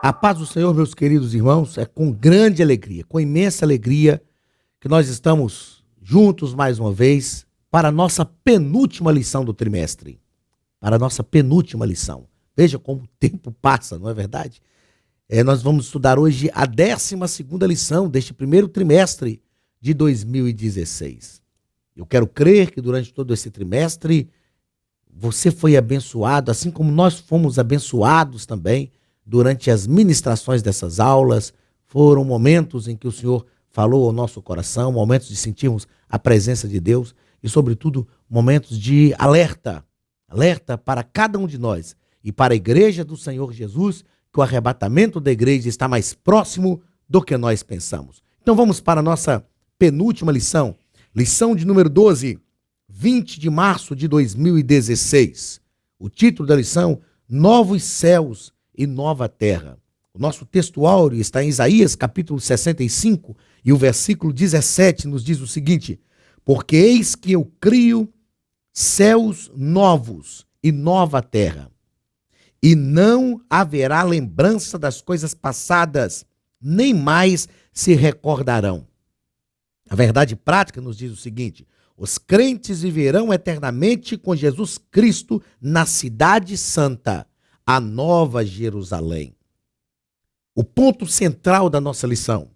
A paz do Senhor, meus queridos irmãos, é com grande alegria, com imensa alegria, que nós estamos juntos mais uma vez para a nossa penúltima lição do trimestre. Para a nossa penúltima lição. Veja como o tempo passa, não é verdade? Nós vamos estudar hoje a 12ª lição deste primeiro trimestre de 2016. Eu quero crer que durante todo esse trimestre você foi abençoado, assim como nós fomos abençoados também durante as ministrações dessas aulas. Foram momentos em que o Senhor falou ao nosso coração, momentos de sentirmos a presença de Deus e, sobretudo, momentos de alerta para cada um de nós e para a igreja do Senhor Jesus, que o arrebatamento da igreja está mais próximo do que nós pensamos. Então vamos para a nossa penúltima lição, lição de número 12, 20 de março de 2016. O título da lição, Novos Céus e Nova Terra. O nosso texto áureo está em Isaías, capítulo 65, e o versículo 17 nos diz o seguinte: porque eis que eu crio céus novos e nova terra, e não haverá lembrança das coisas passadas, nem mais se recordarão. A verdade prática nos diz o seguinte: os crentes viverão eternamente com Jesus Cristo na cidade santa, a Nova Jerusalém. O ponto central da nossa lição: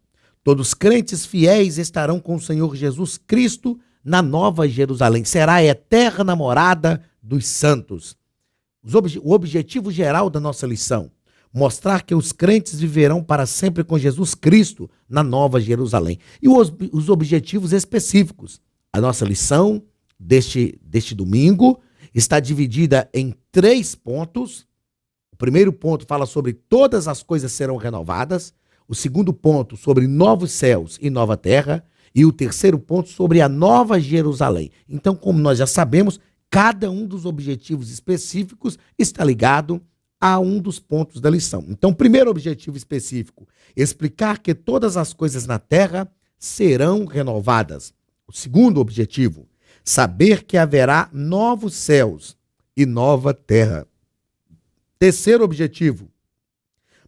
todos os crentes fiéis estarão com o Senhor Jesus Cristo na Nova Jerusalém. Será a eterna morada dos santos. O objetivo geral da nossa lição: mostrar que os crentes viverão para sempre com Jesus Cristo na Nova Jerusalém. E os objetivos específicos. A nossa lição deste domingo está dividida em 3 pontos. O primeiro ponto fala sobre todas as coisas serão renovadas. O segundo ponto sobre novos céus e nova terra. E o terceiro ponto sobre a Nova Jerusalém. Então, como nós já sabemos, cada um dos objetivos específicos está ligado a um dos pontos da lição. Então, o primeiro objetivo específico, explicar que todas as coisas na terra serão renovadas. O segundo objetivo, saber que haverá novos céus e nova terra. Terceiro objetivo,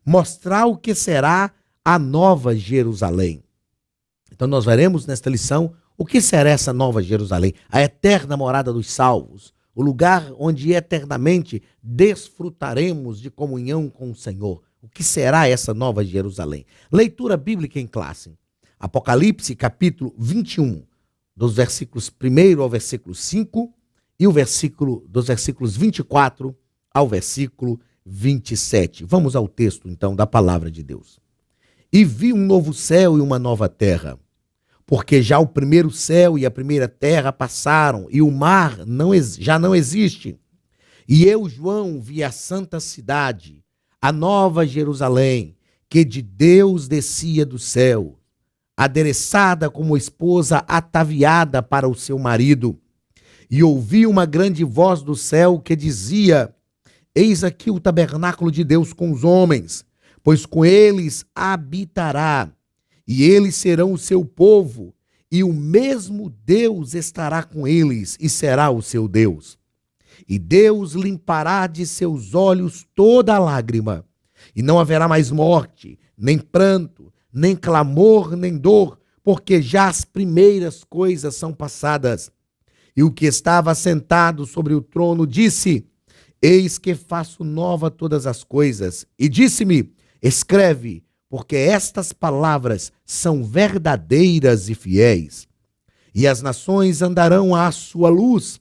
mostrar o que será a Nova Jerusalém. Então nós veremos nesta lição o que será essa Nova Jerusalém, a eterna morada dos salvos, o lugar onde eternamente desfrutaremos de comunhão com o Senhor. O que será essa Nova Jerusalém? Leitura bíblica em classe. Apocalipse, capítulo 21, dos versículos 1 ao versículo 5 e dos versículos 24 ao versículo 27. Vamos ao texto, então, da palavra de Deus. E vi um novo céu e uma nova terra, porque já o primeiro céu e a primeira terra passaram, e o mar já não existe. E eu, João, vi a santa cidade, a nova Jerusalém, que de Deus descia do céu, adereçada como esposa ataviada para o seu marido. E ouvi uma grande voz do céu que dizia: eis aqui o tabernáculo de Deus com os homens, pois com eles habitará, e eles serão o seu povo, e o mesmo Deus estará com eles, e será o seu Deus. E Deus limpará de seus olhos toda a lágrima, e não haverá mais morte, nem pranto, nem clamor, nem dor, porque já as primeiras coisas são passadas. E o que estava sentado sobre o trono disse: eis que faço nova todas as coisas. E disse-me: escreve, porque estas palavras são verdadeiras e fiéis. E as nações andarão à sua luz,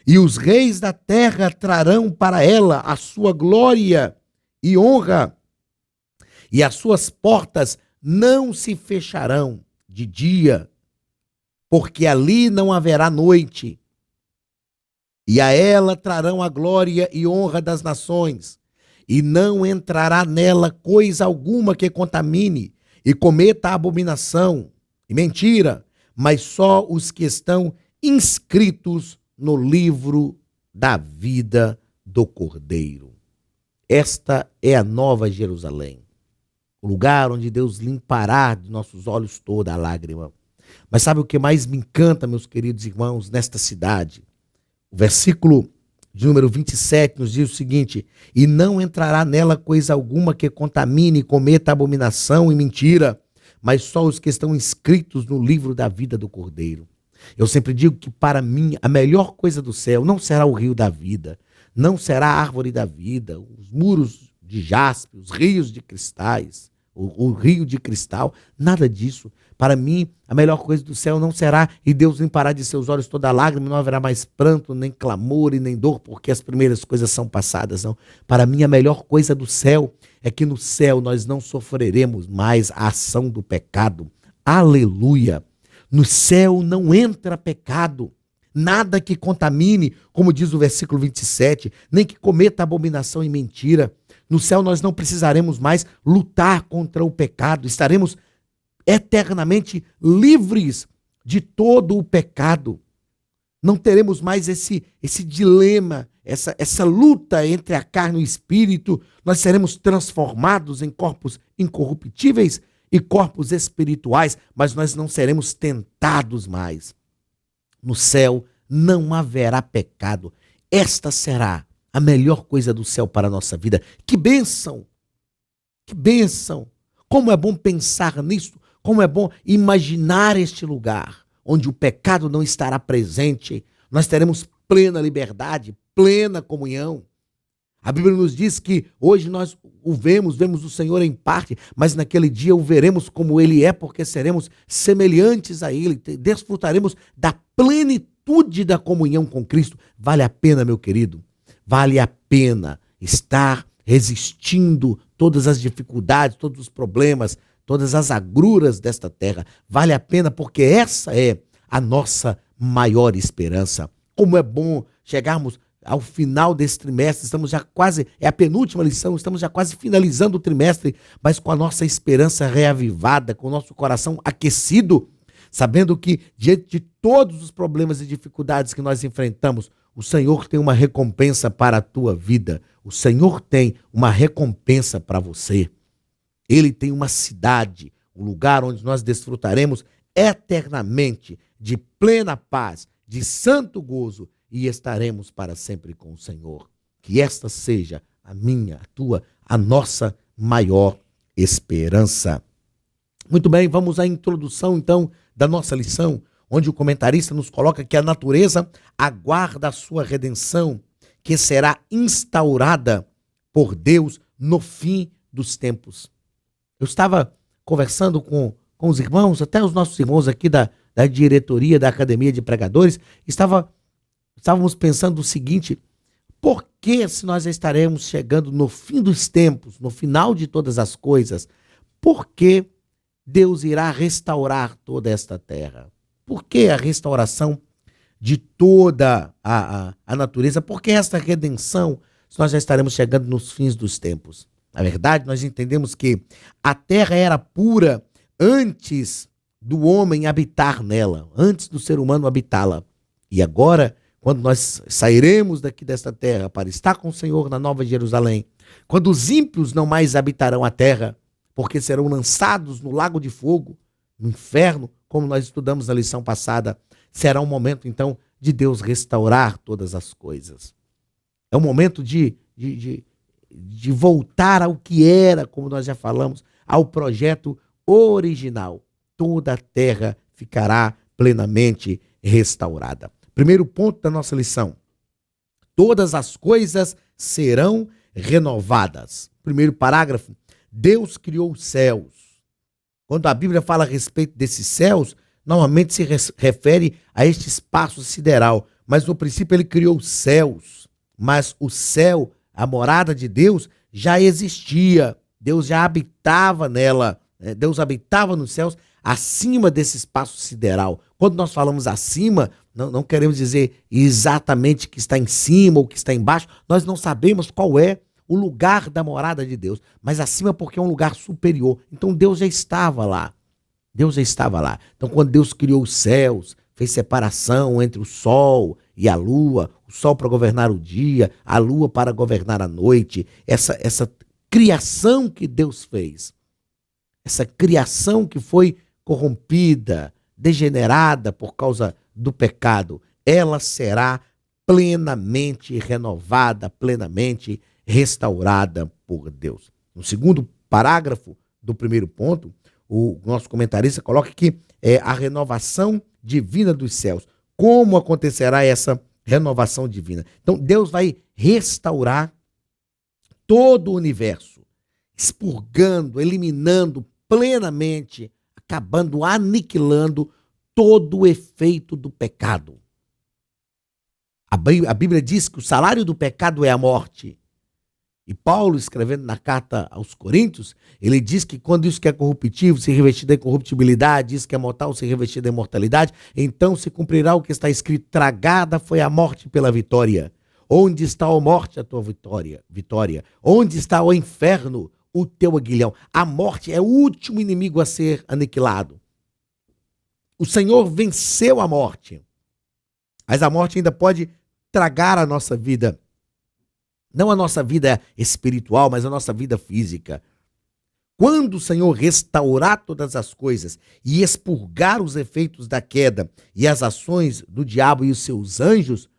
e os reis da terra trarão para ela a sua glória e honra. E as suas portas não se fecharão de dia, porque ali não haverá noite. E a ela trarão a glória e honra das nações, e não entrará nela coisa alguma que contamine e cometa abominação e mentira, mas só os que estão inscritos no livro da vida do Cordeiro. Esta é a Nova Jerusalém, o lugar onde Deus limpará de nossos olhos toda a lágrima. Mas sabe o que mais me encanta, meus queridos irmãos, nesta cidade? O versículo de número 27, nos diz o seguinte: e não entrará nela coisa alguma que contamine, cometa abominação e mentira, mas só os que estão inscritos no livro da vida do Cordeiro. Eu sempre digo que para mim a melhor coisa do céu não será o rio da vida, não será a árvore da vida, os muros de jaspe, os rios de cristais, o rio de cristal, nada disso. Para mim, a melhor coisa do céu não será, e Deus limpará de seus olhos toda lágrima, não haverá mais pranto, nem clamor e nem dor, porque as primeiras coisas são passadas, não. Para mim, a melhor coisa do céu é que no céu nós não sofreremos mais a ação do pecado. Aleluia! No céu não entra pecado, nada que contamine, como diz o versículo 27, nem que cometa abominação e mentira. No céu nós não precisaremos mais lutar contra o pecado, estaremos eternamente livres de todo o pecado. Não teremos mais esse dilema, essa luta entre a carne e o espírito. Nós seremos transformados em corpos incorruptíveis e corpos espirituais, mas nós não seremos tentados mais. No céu não haverá pecado. Esta será a melhor coisa do céu para a nossa vida. Que bênção! Que bênção! Como é bom pensar nisso, como é bom imaginar este lugar, onde o pecado não estará presente. Nós teremos plena liberdade, plena comunhão. A Bíblia nos diz que hoje nós o vemos o Senhor em parte, mas naquele dia o veremos como Ele é, porque seremos semelhantes a Ele, desfrutaremos da plenitude da comunhão com Cristo. Vale a pena, meu querido, vale a pena estar resistindo todas as dificuldades, todos os problemas, todas as agruras desta terra. Vale a pena, porque essa é a nossa maior esperança. Como é bom chegarmos ao final desse trimestre, estamos já quase, é a penúltima lição, estamos já quase finalizando o trimestre, mas com a nossa esperança reavivada, com o nosso coração aquecido, sabendo que diante de todos os problemas e dificuldades que nós enfrentamos, o Senhor tem uma recompensa para a tua vida, o Senhor tem uma recompensa para você. Ele tem uma cidade, um lugar onde nós desfrutaremos eternamente de plena paz, de santo gozo, e estaremos para sempre com o Senhor. Que esta seja a minha, a tua, a nossa maior esperança. Muito bem, vamos à introdução então da nossa lição, onde o comentarista nos coloca que a natureza aguarda a sua redenção, que será instaurada por Deus no fim dos tempos. Eu estava conversando com os irmãos, até os nossos irmãos aqui da diretoria da Academia de Pregadores, estávamos pensando o seguinte: por que, se nós já estaremos chegando no fim dos tempos, no final de todas as coisas, por que Deus irá restaurar toda esta terra? Por que a restauração de toda a natureza? Por que esta redenção, se nós já estaremos chegando nos fins dos tempos? Na verdade, nós entendemos que a terra era pura antes do homem habitar nela, antes do ser humano habitá-la. E agora, quando nós sairemos daqui desta terra para estar com o Senhor na Nova Jerusalém, quando os ímpios não mais habitarão a terra, porque serão lançados no lago de fogo, no inferno, como nós estudamos na lição passada, será um momento, então, de Deus restaurar todas as coisas. É um momento de voltar ao que era, como nós já falamos, ao projeto original. Toda a terra ficará plenamente restaurada. Primeiro ponto da nossa lição: todas as coisas serão renovadas. Primeiro parágrafo: Deus criou os céus. Quando a Bíblia fala a respeito desses céus, normalmente se refere a este espaço sideral, mas no princípio ele criou os céus. Mas o céu, a morada de Deus, já existia. Deus já habitava nela, né? Deus habitava nos céus, acima desse espaço sideral. Quando nós falamos acima, não queremos dizer exatamente que está em cima ou que está embaixo. Nós não sabemos qual é o lugar da morada de Deus, mas acima porque é um lugar superior. Então Deus já estava lá. Deus já estava lá. Então quando Deus criou os céus, fez separação entre o sol e a lua, o sol para governar o dia, a lua para governar a noite, essa criação que Deus fez, essa criação que foi corrompida, degenerada por causa do pecado, ela será plenamente renovada, plenamente restaurada por Deus. No segundo parágrafo do primeiro ponto, o nosso comentarista coloca que é a renovação divina dos céus. Como acontecerá essa renovação divina? Então, Deus vai restaurar todo o universo, expurgando, eliminando plenamente, acabando, aniquilando todo o efeito do pecado. A Bíblia diz que o salário do pecado é a morte. E Paulo, escrevendo na carta aos Coríntios, ele diz que quando isso que é corruptível se revestir da incorruptibilidade, isso que é mortal se revestir da imortalidade, então se cumprirá o que está escrito: tragada foi a morte pela vitória. Onde está, ó morte, a tua vitória? Onde está, ó inferno, o teu aguilhão? A morte é o último inimigo a ser aniquilado. O Senhor venceu a morte, mas a morte ainda pode tragar a nossa vida. Não a nossa vida espiritual, mas a nossa vida física. Quando o Senhor restaurar todas as coisas e expurgar os efeitos da queda e as ações do diabo e os seus anjos,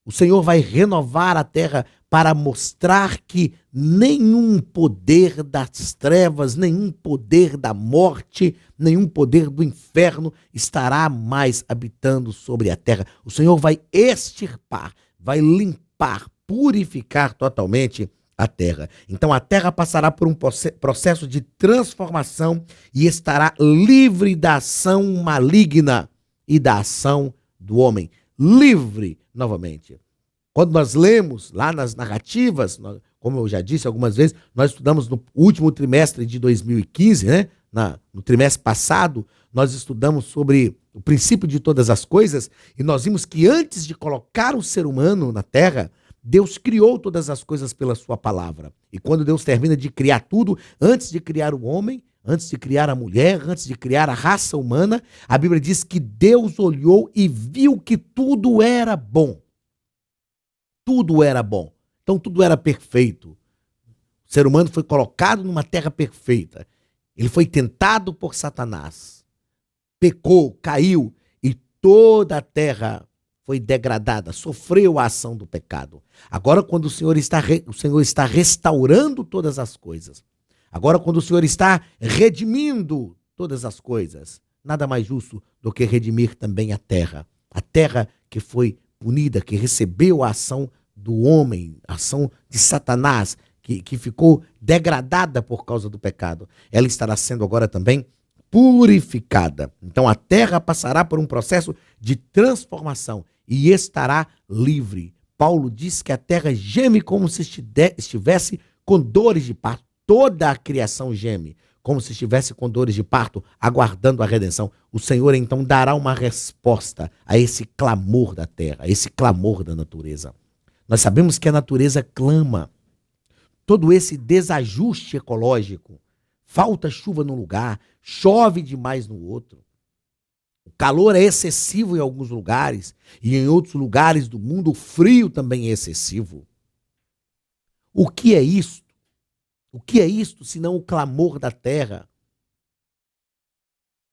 o Senhor vai renovar a terra para mostrar que nenhum poder das trevas, nenhum poder da morte, nenhum poder do inferno estará mais habitando sobre a terra. O Senhor vai extirpar, vai limpar, purificar totalmente a terra. Então a terra passará por um processo de transformação e estará livre da ação maligna e da ação do homem. Livre novamente. Quando nós lemos lá nas narrativas, como eu já disse algumas vezes, nós estudamos no último trimestre de 2015, né? No trimestre passado, nós estudamos sobre o princípio de todas as coisas e nós vimos que antes de colocar o ser humano na terra, Deus criou todas as coisas pela sua palavra. E quando Deus termina de criar tudo, antes de criar o homem, antes de criar a mulher, antes de criar a raça humana, a Bíblia diz que Deus olhou e viu que tudo era bom. Tudo era bom. Então tudo era perfeito. O ser humano foi colocado numa terra perfeita. Ele foi tentado por Satanás. Pecou, caiu e toda a terra foi degradada, sofreu a ação do pecado. Agora, quando o Senhor está restaurando todas as coisas, agora quando o Senhor está redimindo todas as coisas, nada mais justo do que redimir também a terra que foi punida, que recebeu a ação do homem, a ação de Satanás, que ficou degradada por causa do pecado. Ela estará sendo agora também purificada. Então a terra passará por um processo de transformação e estará livre. Paulo diz que a terra geme como se estivesse com dores de parto. Toda a criação geme como se estivesse com dores de parto, aguardando a redenção. O Senhor então dará uma resposta a esse clamor da terra, a esse clamor da natureza. Nós sabemos que a natureza clama. Todo esse desajuste ecológico, falta chuva num lugar, chove demais no outro. O calor é excessivo em alguns lugares e em outros lugares do mundo o frio também é excessivo. O que é isto? O que é isto senão o clamor da terra?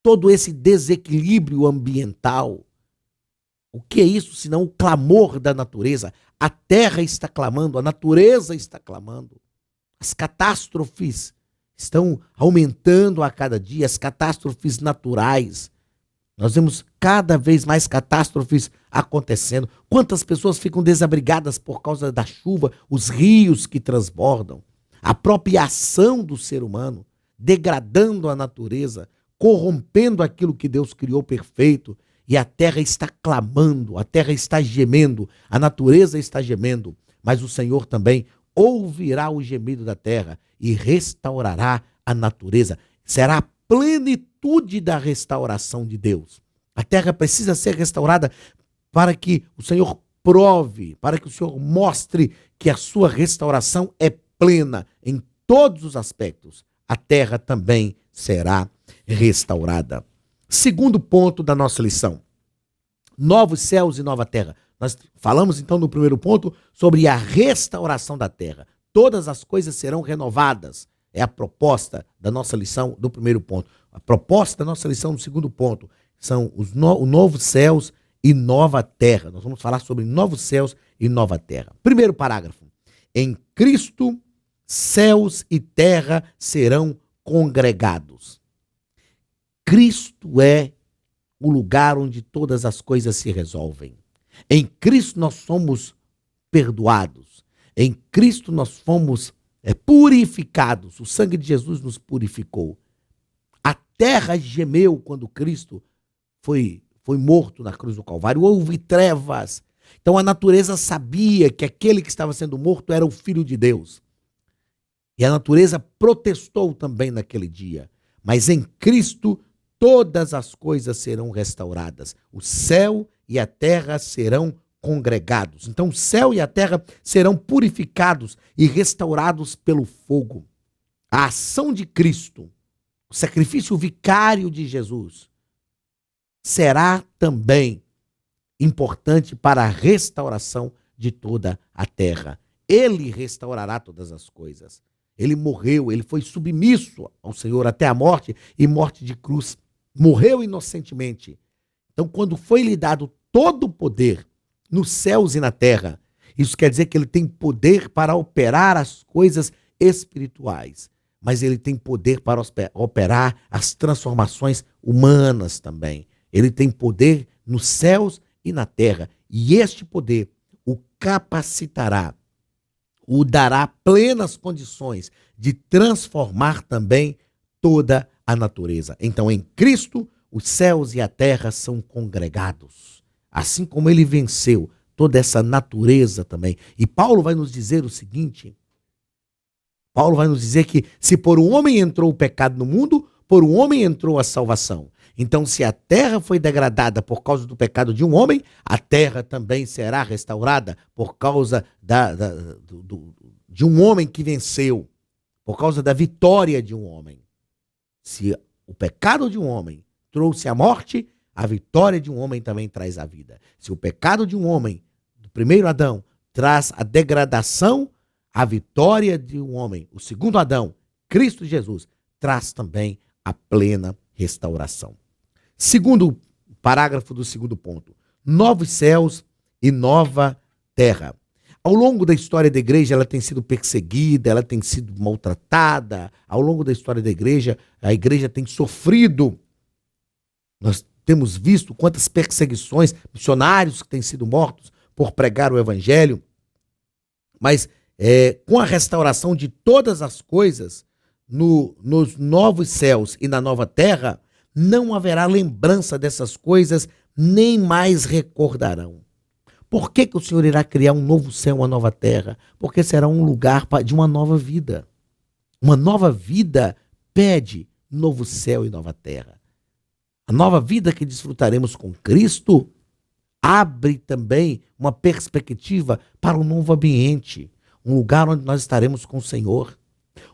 Todo esse desequilíbrio ambiental. O que é isso senão o clamor da natureza? A terra está clamando, a natureza está clamando. As catástrofes estão aumentando a cada dia, as catástrofes naturais. Nós vemos cada vez mais catástrofes acontecendo. Quantas pessoas ficam desabrigadas por causa da chuva, os rios que transbordam, a própria ação do ser humano, degradando a natureza, corrompendo aquilo que Deus criou perfeito. E a terra está clamando, a terra está gemendo, a natureza está gemendo, mas o Senhor também ouvirá o gemido da terra e restaurará a natureza. Será a plenitude da restauração de Deus. A terra precisa ser restaurada para que o Senhor prove, para que o Senhor mostre que a sua restauração é plena em todos os aspectos. A terra também será restaurada. Segundo ponto da nossa lição, novos céus e nova terra. Nós falamos então no primeiro ponto sobre a restauração da terra. Todas as coisas serão renovadas. É a proposta da nossa lição do primeiro ponto. A proposta da nossa lição do segundo ponto são os novos céus e nova terra. Nós vamos falar sobre novos céus e nova terra. Primeiro parágrafo. Em Cristo, céus e terra serão congregados. Cristo é o lugar onde todas as coisas se resolvem. Em Cristo nós somos perdoados. Em Cristo nós fomos purificados. O sangue de Jesus nos purificou. A terra gemeu quando Cristo foi morto na cruz do Calvário. Houve trevas. Então a natureza sabia que aquele que estava sendo morto era o Filho de Deus. E a natureza protestou também naquele dia. Mas em Cristo todas as coisas serão restauradas. O céu e a terra serão congregados. Então o céu e a terra serão purificados e restaurados pelo fogo. A ação de Cristo, o sacrifício vicário de Jesus, será também importante para a restauração de toda a terra. Ele restaurará todas as coisas. Ele morreu, ele foi submisso ao Senhor até a morte e morte de cruz. Morreu inocentemente. Então, quando foi lhe dado todo o poder nos céus e na terra, isso quer dizer que ele tem poder para operar as coisas espirituais, mas ele tem poder para operar as transformações humanas também. Ele tem poder nos céus e na terra, e este poder o capacitará, o dará plenas condições de transformar também toda a natureza. Então, em Cristo, os céus e a terra são congregados, assim como ele venceu toda essa natureza também. E Paulo vai nos dizer o seguinte, Paulo vai nos dizer que se por um homem entrou o pecado no mundo, por um homem entrou a salvação. Então, se a terra foi degradada por causa do pecado de um homem, a terra também será restaurada por causa de um homem que venceu, por causa da vitória de um homem. Se o pecado de um homem trouxe a morte, a vitória de um homem também traz a vida. Se o pecado de um homem, do primeiro Adão, traz a degradação, a vitória de um homem, o segundo Adão, Cristo Jesus, traz também a plena restauração. Segundo parágrafo do segundo ponto. Novos céus e nova terra. Ao longo da história da igreja, ela tem sido perseguida, ela tem sido maltratada. Ao longo da história da igreja, a igreja tem sofrido. Nós temos visto quantas perseguições, missionários que têm sido mortos por pregar o evangelho. Mas com a restauração de todas as coisas, nos novos céus e na nova terra, não haverá lembrança dessas coisas, nem mais recordarão. Por que o Senhor irá criar um novo céu, uma nova terra? Porque será um lugar de uma nova vida. Uma nova vida pede novo céu e nova terra. A nova vida que desfrutaremos com Cristo abre também uma perspectiva para um novo ambiente, um lugar onde nós estaremos com o Senhor,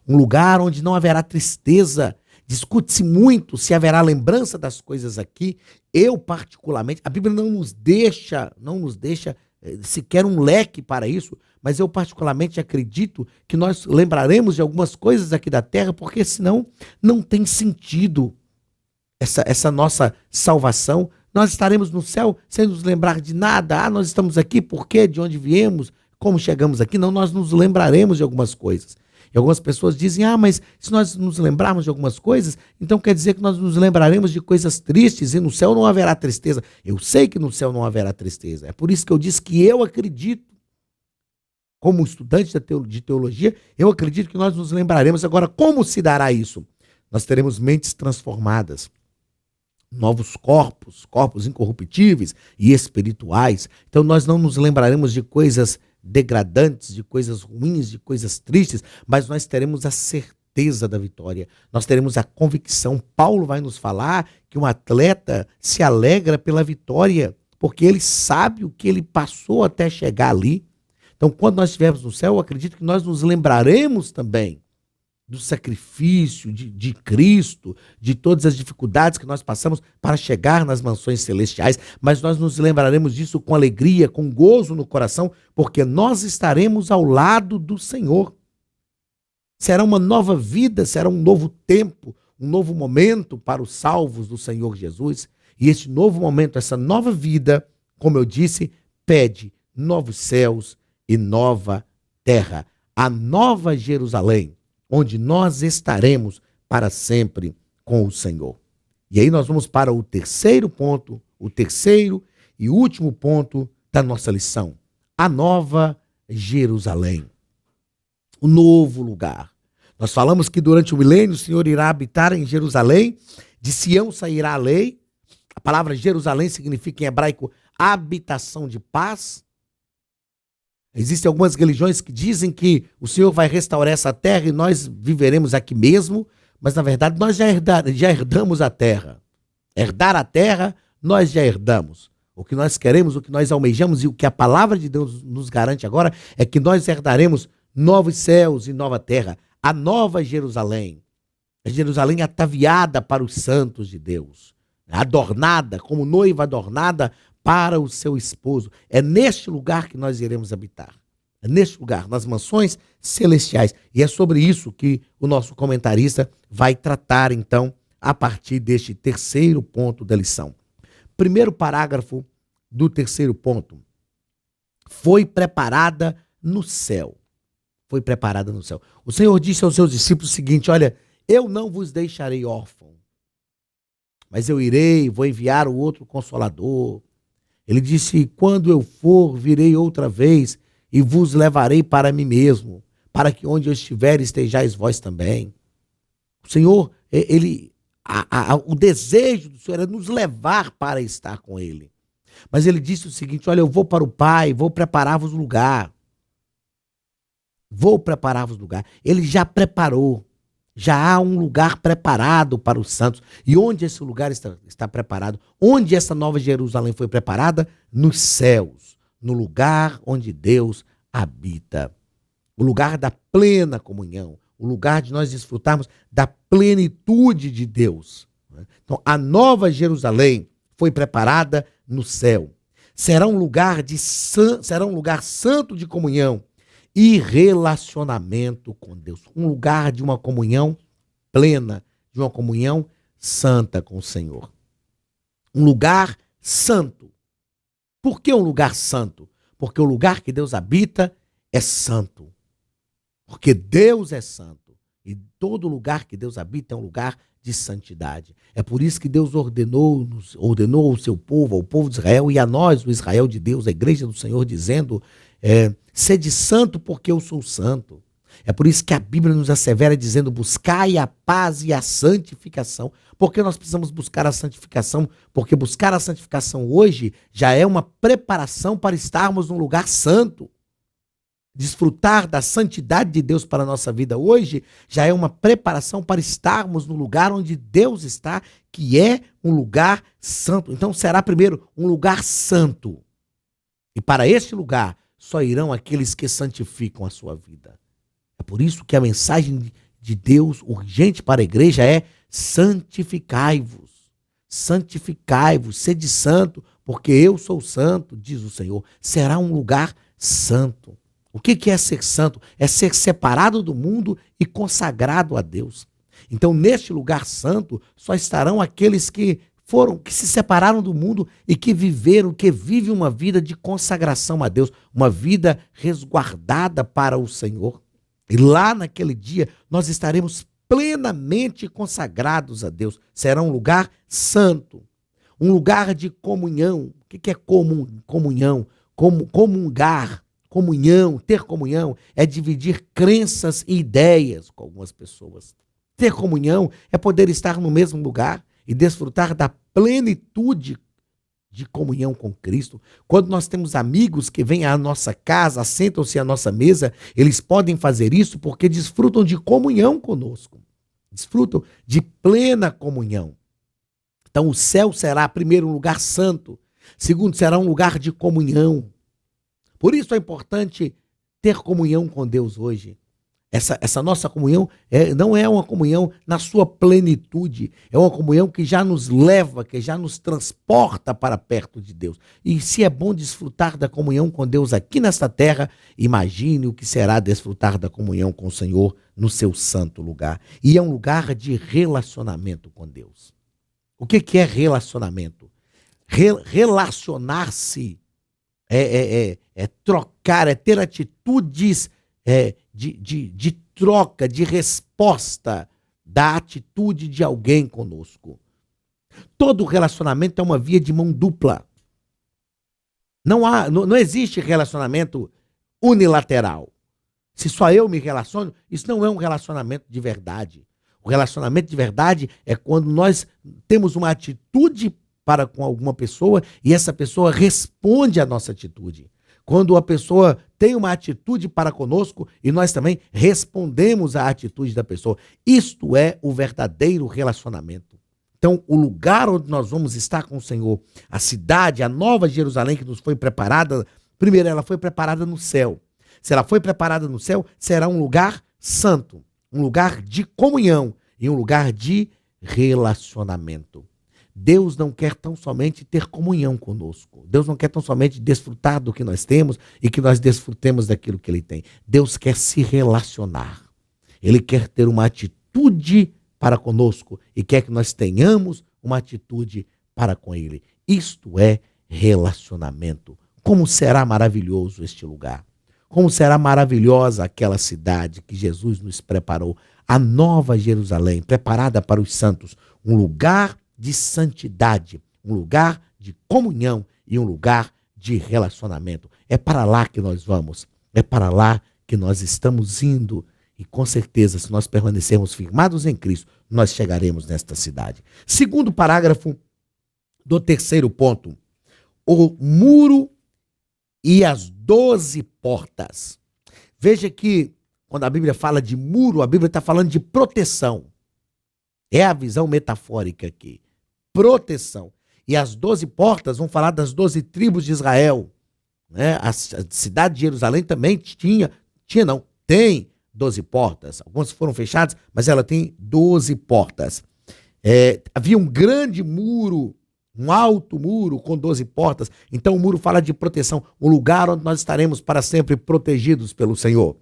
um lugar onde não haverá tristeza. Discute-se muito se haverá lembrança das coisas aqui. Eu, particularmente, a Bíblia não nos deixa sequer um leque para isso, mas eu, particularmente, acredito que nós lembraremos de algumas coisas aqui da terra, porque senão não tem sentido essa nossa salvação. Nós estaremos no céu sem nos lembrar de nada. Nós estamos aqui, por quê? De onde viemos? Como chegamos aqui? Não, nós nos lembraremos de algumas coisas. E algumas pessoas dizem, mas se nós nos lembrarmos de algumas coisas, então quer dizer que nós nos lembraremos de coisas tristes e no céu não haverá tristeza. Eu sei que no céu não haverá tristeza. É por isso que eu disse que eu acredito, como estudante de teologia, eu acredito que nós nos lembraremos. Agora, como se dará isso? Nós teremos mentes transformadas, novos corpos incorruptíveis e espirituais. Então nós não nos lembraremos de coisas degradantes, de coisas ruins, de coisas tristes, mas nós teremos a certeza da vitória, nós teremos a convicção. Paulo vai nos falar que um atleta se alegra pela vitória, porque ele sabe o que ele passou até chegar ali. Então, quando nós estivermos no céu, eu acredito que nós nos lembraremos também do sacrifício de Cristo, de todas as dificuldades que nós passamos para chegar nas mansões celestiais, mas nós nos lembraremos disso com alegria, com gozo no coração, porque nós estaremos ao lado do Senhor. Será uma nova vida, será um novo tempo, um novo momento para os salvos do Senhor Jesus, e este novo momento, essa nova vida, como eu disse, pede novos céus e nova terra, a nova Jerusalém, onde nós estaremos para sempre com o Senhor. E aí nós vamos para o terceiro ponto, o terceiro e último ponto da nossa lição. A nova Jerusalém, o novo lugar. Nós falamos que durante o milênio o Senhor irá habitar em Jerusalém, de Sião sairá a lei. A palavra Jerusalém significa em hebraico habitação de paz. Existem algumas religiões que dizem que o Senhor vai restaurar essa terra e nós viveremos aqui mesmo, mas na verdade nós já herdamos a terra. Herdar a terra, nós já herdamos. O que nós queremos, o que nós almejamos e o que a palavra de Deus nos garante agora é que nós herdaremos novos céus e nova terra, a nova Jerusalém. A Jerusalém ataviada para os santos de Deus, adornada, como noiva adornada para o seu esposo. É neste lugar que nós iremos habitar. É neste lugar, nas mansões celestiais. E é sobre isso que o nosso comentarista vai tratar, então, a partir deste terceiro ponto da lição. Primeiro parágrafo do terceiro ponto. Foi preparada no céu. Foi preparada no céu. O Senhor disse aos seus discípulos o seguinte: olha, eu não vos deixarei órfão, mas eu irei, vou enviar o outro Consolador. Ele disse: quando eu for, virei outra vez e vos levarei para mim mesmo, para que onde eu estiver estejais vós também. O Senhor, o desejo do Senhor é nos levar para estar com Ele. Mas Ele disse o seguinte: olha, eu vou para o Pai, vou preparar-vos lugar. Vou preparar-vos lugar. Ele já preparou. Já há um lugar preparado para os santos. E onde esse lugar está preparado? Onde essa nova Jerusalém foi preparada? Nos céus. No lugar onde Deus habita. O lugar da plena comunhão. O lugar de nós desfrutarmos da plenitude de Deus. Então, a nova Jerusalém foi preparada no céu. Será um lugar santo de comunhão e relacionamento com Deus. Um lugar de uma comunhão plena, de uma comunhão santa com o Senhor. Um lugar santo. Por que um lugar santo? Porque o lugar que Deus habita é santo. Porque Deus é santo. E todo lugar que Deus habita é um lugar de santidade. É por isso que Deus ordenou ao seu povo, ao povo de Israel e a nós, o Israel de Deus, a igreja do Senhor, dizendo: sede santo porque eu sou santo. É por isso que a Bíblia nos assevera dizendo: buscai a paz e a santificação. Por que nós precisamos buscar a santificação? Porque buscar a santificação hoje já é uma preparação para estarmos num lugar santo. Desfrutar da santidade de Deus para a nossa vida hoje já é uma preparação para estarmos no lugar onde Deus está, que é um lugar santo. Então será primeiro um lugar santo. E para este lugar só irão aqueles que santificam a sua vida. É por isso que a mensagem de Deus urgente para a igreja é: santificai-vos. Santificai-vos, sede santo, porque eu sou santo, diz o Senhor. Será um lugar santo. O que é ser santo? É ser separado do mundo e consagrado a Deus. Então, neste lugar santo, só estarão aqueles que se separaram do mundo e que vivem uma vida de consagração a Deus, uma vida resguardada para o Senhor. E lá naquele dia, nós estaremos plenamente consagrados a Deus. Será um lugar santo, um lugar de comunhão. O que é comunhão? Comungar. Comunhão, ter comunhão é dividir crenças e ideias com algumas pessoas. Ter comunhão é poder estar no mesmo lugar e desfrutar da plenitude de comunhão com Cristo. Quando nós temos amigos que vêm à nossa casa, assentam-se à nossa mesa, eles podem fazer isso porque desfrutam de comunhão conosco. Desfrutam de plena comunhão. Então o céu será, primeiro, um lugar santo. Segundo, será um lugar de comunhão. Por isso é importante ter comunhão com Deus hoje. Essa nossa comunhão não é uma comunhão na sua plenitude, é uma comunhão que já nos leva, que já nos transporta para perto de Deus. E se é bom desfrutar da comunhão com Deus aqui nesta terra, imagine o que será desfrutar da comunhão com o Senhor no seu santo lugar. E é um lugar de relacionamento com Deus. O que é relacionamento? relacionar-se, trocar, ter atitudes de troca, de resposta da atitude de alguém conosco. Todo relacionamento é uma via de mão dupla. Não existe relacionamento unilateral. Se só eu me relaciono, isso não é um relacionamento de verdade. O relacionamento de verdade é quando nós temos uma atitude para com alguma pessoa e essa pessoa responde à nossa atitude. Quando a pessoa tem uma atitude para conosco e nós também respondemos à atitude da pessoa. Isto é o verdadeiro relacionamento. Então, o lugar onde nós vamos estar com o Senhor, a cidade, a nova Jerusalém que nos foi preparada, primeiro ela foi preparada no céu. Se ela foi preparada no céu, será um lugar santo, um lugar de comunhão e um lugar de relacionamento. Deus não quer tão somente ter comunhão conosco. Deus não quer tão somente desfrutar do que nós temos e que nós desfrutemos daquilo que Ele tem. Deus quer se relacionar. Ele quer ter uma atitude para conosco e quer que nós tenhamos uma atitude para com Ele. Isto é relacionamento. Como será maravilhoso este lugar. Como será maravilhosa aquela cidade que Jesus nos preparou. A nova Jerusalém, preparada para os santos. Um lugar de santidade, um lugar de comunhão e um lugar de relacionamento. É para lá que nós vamos, é para lá que nós estamos indo e com certeza, se nós permanecermos firmados em Cristo, nós chegaremos nesta cidade. Segundo parágrafo do terceiro ponto, o muro e as 12 portas. Veja que quando a Bíblia fala de muro, a Bíblia está falando de proteção. É a visão metafórica aqui. Proteção. E as 12 portas vão falar das 12 tribos de Israel. Né? A cidade de Jerusalém também tem 12 portas. Algumas foram fechadas, mas ela tem 12 portas. Havia um grande muro, um alto muro com 12 portas. Então o muro fala de proteção, um lugar onde nós estaremos para sempre protegidos pelo Senhor.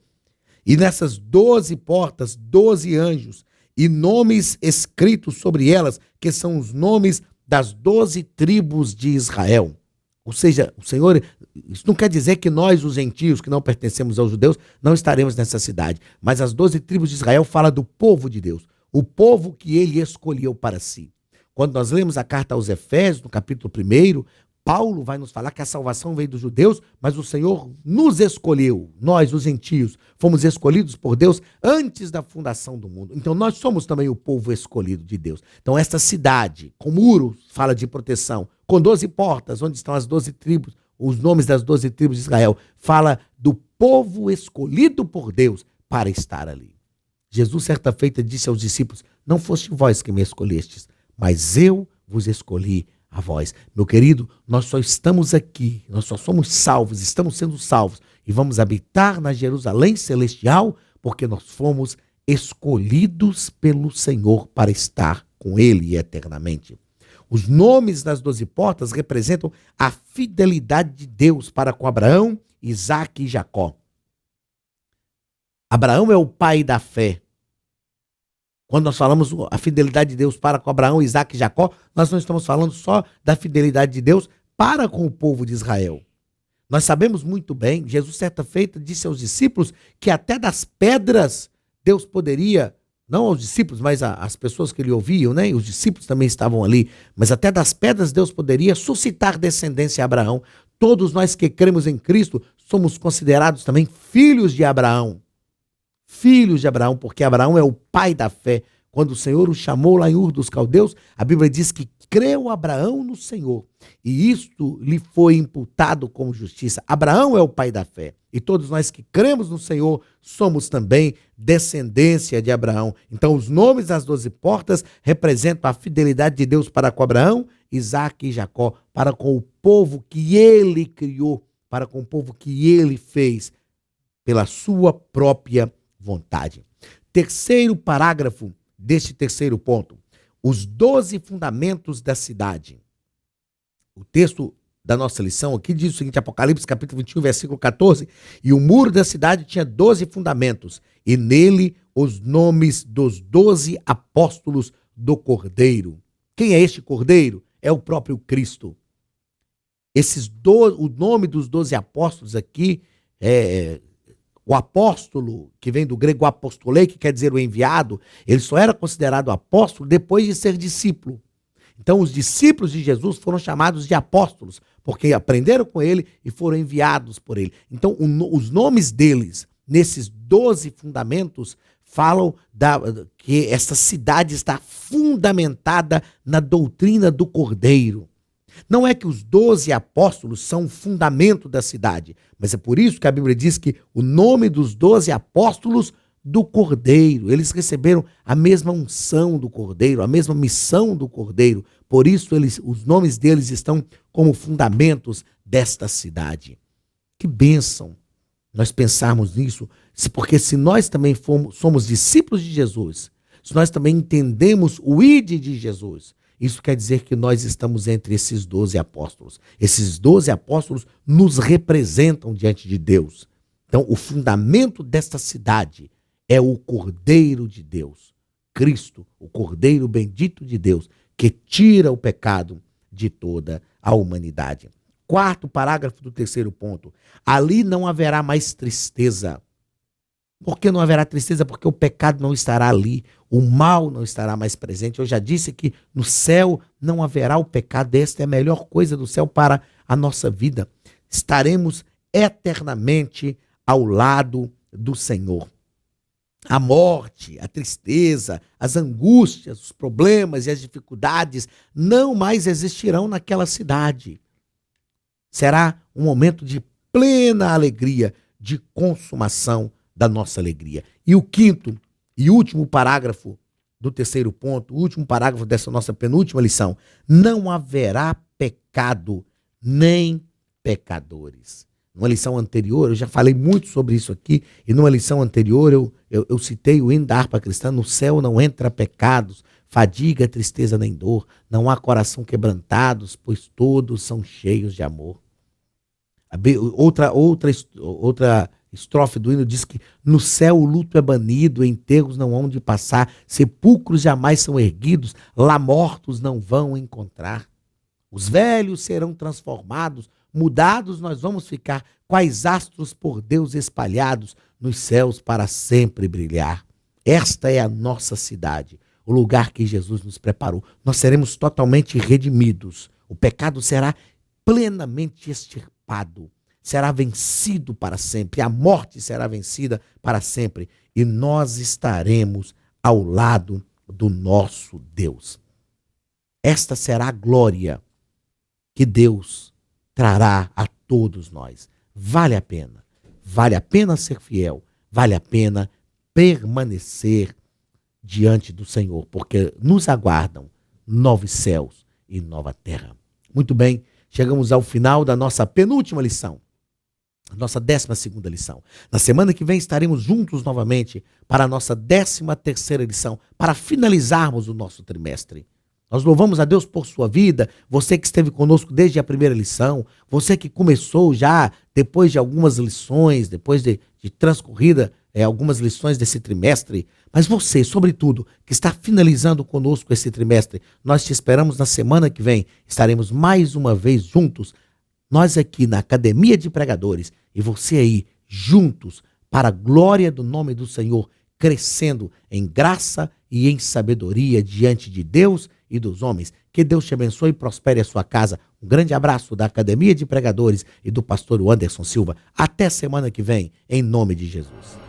E nessas 12 portas, 12 anjos, e nomes escritos sobre elas, que são os nomes das 12 tribos de Israel. Ou seja, o Senhor, isso não quer dizer que nós, os gentios, que não pertencemos aos judeus, não estaremos nessa cidade. Mas as 12 tribos de Israel falam do povo de Deus, o povo que ele escolheu para si. Quando nós lemos a carta aos Efésios, no capítulo 1, Paulo vai nos falar que a salvação veio dos judeus, mas o Senhor nos escolheu, nós, os gentios, fomos escolhidos por Deus antes da fundação do mundo. Então nós somos também o povo escolhido de Deus. Então esta cidade, com muros, fala de proteção, com 12 portas, onde estão as 12 tribos, os nomes das 12 tribos de Israel, fala do povo escolhido por Deus para estar ali. Jesus, certa feita, disse aos discípulos, não foste vós que me escolhestes, mas eu vos escolhi a vós. Meu querido, nós só estamos aqui, nós só somos salvos, estamos sendo salvos e vamos habitar na Jerusalém celestial porque nós fomos escolhidos pelo Senhor para estar com Ele eternamente. Os nomes das 12 portas representam a fidelidade de Deus para com Abraão, Isaque e Jacó. Abraão é o pai da fé. Quando nós falamos a fidelidade de Deus para com Abraão, Isaque e Jacó, nós não estamos falando só da fidelidade de Deus para com o povo de Israel. Nós sabemos muito bem, Jesus certa feita disse aos discípulos que até das pedras Deus poderia, não aos discípulos, mas às pessoas que ele ouviam, né? E os discípulos também estavam ali, mas até das pedras Deus poderia suscitar descendência a Abraão. Todos nós que cremos em Cristo somos considerados também filhos de Abraão. Filhos de Abraão, porque Abraão é o pai da fé. Quando o Senhor o chamou lá em Ur dos Caldeus, a Bíblia diz que creu Abraão no Senhor, e isto lhe foi imputado como justiça. Abraão é o pai da fé, e todos nós que cremos no Senhor somos também descendência de Abraão. Então os nomes das 12 portas representam a fidelidade de Deus para com Abraão, Isaque e Jacó, para com o povo que ele criou, para com o povo que ele fez, pela sua própria vontade. Terceiro parágrafo deste terceiro ponto. Os 12 fundamentos da cidade. O texto da nossa lição aqui diz o seguinte, Apocalipse capítulo 21, versículo 14, e o muro da cidade tinha 12 fundamentos, e nele os nomes dos 12 apóstolos do Cordeiro. Quem é este Cordeiro? É o próprio Cristo. O nome dos 12 apóstolos aqui o apóstolo, que vem do grego apostolei, que quer dizer o enviado, ele só era considerado apóstolo depois de ser discípulo. Então, os discípulos de Jesus foram chamados de apóstolos, porque aprenderam com ele e foram enviados por ele. Então, os nomes deles, nesses 12 fundamentos, falam que essa cidade está fundamentada na doutrina do Cordeiro. Não é que os 12 apóstolos são o fundamento da cidade, mas é por isso que a Bíblia diz que o nome dos 12 apóstolos do Cordeiro, eles receberam a mesma unção do Cordeiro, a mesma missão do Cordeiro, por isso os nomes deles estão como fundamentos desta cidade. Que bênção nós pensarmos nisso, porque se nós também somos discípulos de Jesus, se nós também entendemos o ide de Jesus, isso quer dizer que nós estamos entre esses 12 apóstolos. Esses 12 apóstolos nos representam diante de Deus. Então, o fundamento desta cidade é o Cordeiro de Deus, Cristo, o Cordeiro bendito de Deus, que tira o pecado de toda a humanidade. Quarto parágrafo do terceiro ponto. Ali não haverá mais tristeza. Por que não haverá tristeza? Porque o pecado não estará ali, o mal não estará mais presente. Eu já disse que no céu não haverá o pecado. Esta é a melhor coisa do céu para a nossa vida. Estaremos eternamente ao lado do Senhor. A morte, a tristeza, as angústias, os problemas e as dificuldades não mais existirão naquela cidade. Será um momento de plena alegria, de consumação da nossa alegria. E o quinto e último parágrafo do terceiro ponto, o último parágrafo dessa nossa penúltima lição: não haverá pecado nem pecadores. Numa lição anterior, eu já falei muito sobre isso aqui, e numa lição anterior eu citei o hino da harpa cristã: no céu não entra pecados, fadiga, tristeza nem dor, não há coração quebrantados, pois todos são cheios de amor. Outra estrofe do hino diz que no céu o luto é banido, enterros não hão de passar, sepulcros jamais são erguidos, lá mortos não vão encontrar. Os velhos serão transformados, mudados nós vamos ficar, quais astros por Deus espalhados, nos céus para sempre brilhar. Esta é a nossa cidade, o lugar que Jesus nos preparou. Nós seremos totalmente redimidos. O pecado será plenamente extirpado, será vencido para sempre, a morte será vencida para sempre, e nós estaremos ao lado do nosso Deus. Esta será a glória que Deus trará a todos nós. Vale a pena ser fiel, vale a pena permanecer diante do Senhor, porque nos aguardam novos céus e nova terra. Muito bem, chegamos ao final da nossa penúltima lição, a nossa 12ª lição. Na semana que vem estaremos juntos novamente para a nossa 13ª lição, para finalizarmos o nosso trimestre. Nós louvamos a Deus por sua vida, você que esteve conosco desde a primeira lição, você que começou já depois de algumas lições, depois de transcorrida algumas lições desse trimestre, mas você, sobretudo, que está finalizando conosco esse trimestre, nós te esperamos na semana que vem, estaremos mais uma vez juntos, nós aqui na Academia de Pregadores e você aí, juntos, para a glória do nome do Senhor, crescendo em graça e em sabedoria diante de Deus e dos homens. Que Deus te abençoe e prospere a sua casa. Um grande abraço da Academia de Pregadores e do pastor Anderson Silva. Até semana que vem, em nome de Jesus.